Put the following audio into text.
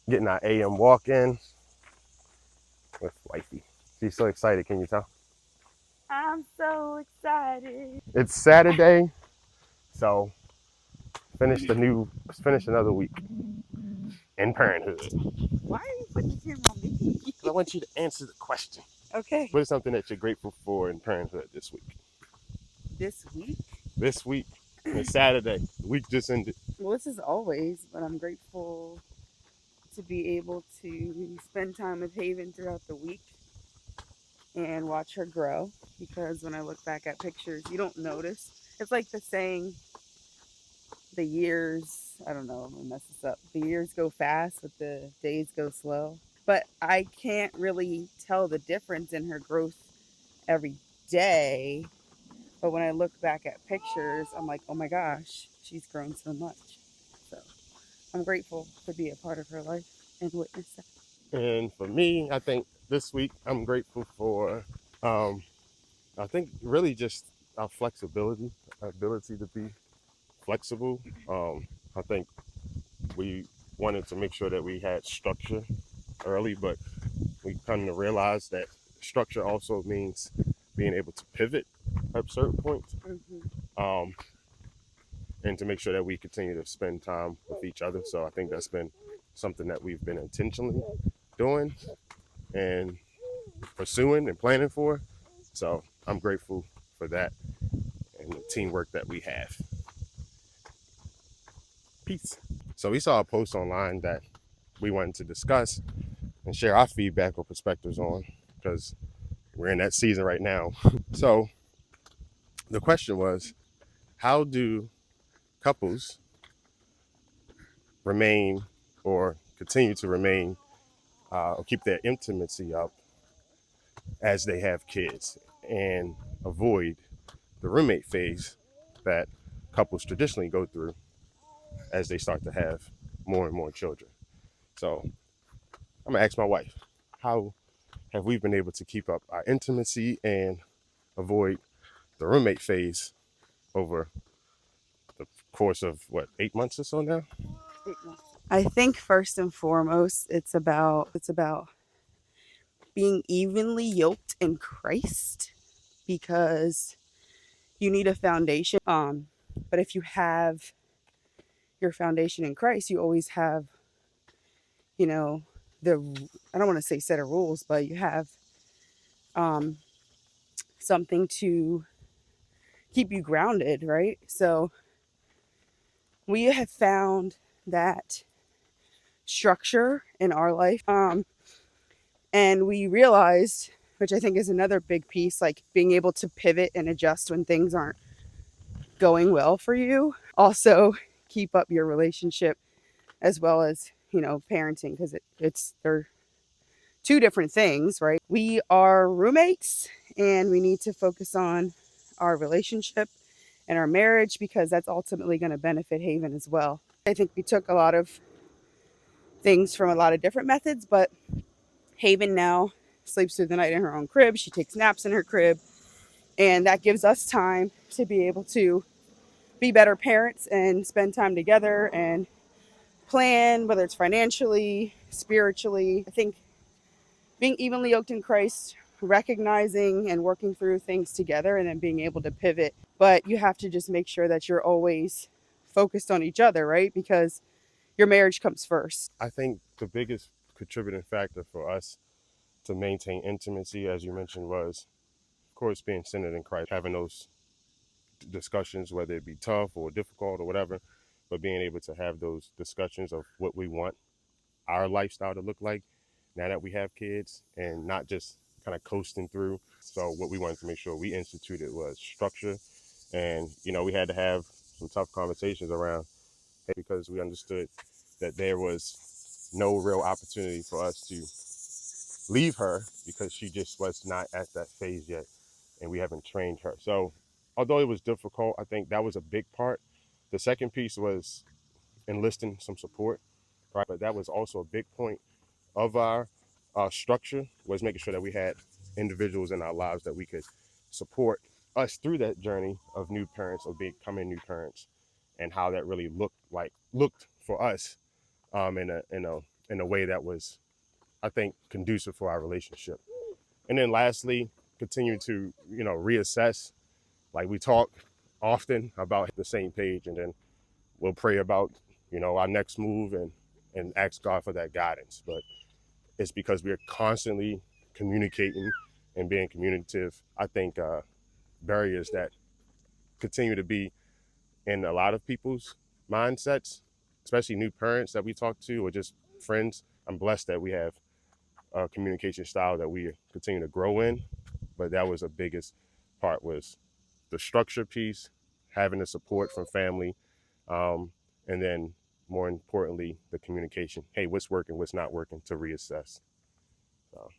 getting our AM walk in with wifey. She's so excited, can you tell? I'm so excited. It's Saturday, so finish another week in parenthood. Why are you putting the camera on me? I want you to answer the question. Okay. What is something that you're grateful for in parenthood this week? This week? This week, it's Saturday. The week just ended. Well, this is always, but I'm grateful to be able to spend time with Haven throughout the week and watch her grow. Because when I look back at pictures, you don't notice. It's like the saying, the years, I don't know, I'm gonna mess this up. The years go fast, but the days go slow. But I can't really tell the difference in her growth every day. But when I look back at pictures, I'm like, oh my gosh, she's grown so much. So I'm grateful to be a part of her life and witness that. And for me, I think this week I'm grateful for, um, I think really just our flexibility, our ability to be flexible. I think we wanted to make sure that we had structure early, but we come to realize that structure also means being able to pivot at certain points, um, and to make sure that we continue to spend time with each other. So I think that's been something that we've been intentionally doing and pursuing and planning for. So I'm grateful for that and the teamwork that we have. Peace. So we saw a post online that we wanted to discuss and share our feedback or perspectives on because we're in that season right now. So the question was, how do couples remain or continue to remain or keep their intimacy up as they have kids and avoid the roommate phase that couples traditionally go through as they start to have more and more children? So I'm gonna ask my wife, how have we been able to keep up our intimacy and avoid the roommate phase over the course of what, 8 months or so now? I think first and foremost, it's about being evenly yoked in Christ because you need a foundation. But if you have your foundation in Christ, you always have, you know, the I don't want to say set of rules, but you have um, something to keep you grounded, right? So we have found that structure in our life, and we realized, which I think is another big piece, like being able to pivot and adjust when things aren't going well for you. Also, keep up your relationship as well as parenting, because they're two different things, right? We are roommates and we need to focus on our relationship and our marriage because that's ultimately going to benefit Haven as well. I think we took a lot of things from a lot of different methods, but Haven now sleeps through the night in her own crib. She takes naps in her crib, and that gives us time to be able to be better parents and spend time together and plan, whether it's financially, spiritually. I think being evenly yoked in Christ, recognizing and working through things together, and then being able to pivot. But you have to just make sure that you're always focused on each other, right? Because your marriage comes first. I think the biggest contributing factor for us to maintain intimacy, as you mentioned, was, of course, being centered in Christ, having those discussions, whether it be tough or difficult or whatever, but being able to have those discussions of what we want our lifestyle to look like now that we have kids and not just kind of coasting through. So what we wanted to make sure we instituted was structure. And, we had to have some tough conversations around it because we understood that there was no real opportunity for us to leave her because she just was not at that phase yet and we haven't trained her. So although it was difficult, I think that was a big part. The second piece was enlisting some support, right? But that was also a big point of our structure, was making sure that we had individuals in our lives that we could support us through that journey of new parents or becoming new parents, and how that really looked for us in a in a way that was, I think, conducive for our relationship. And then lastly, continue to, reassess. Like we talk often about the same page, and then we'll pray about, our next move and ask God for that guidance. But it's because we're constantly communicating and being communicative. I think barriers that continue to be in a lot of people's mindsets, especially new parents that we talk to or just friends. I'm blessed that we have a communication style that we continue to grow in, but that was the biggest part, was the structure piece, having the support from family, and then more importantly, the communication. Hey, what's working, what's not working, to reassess. So.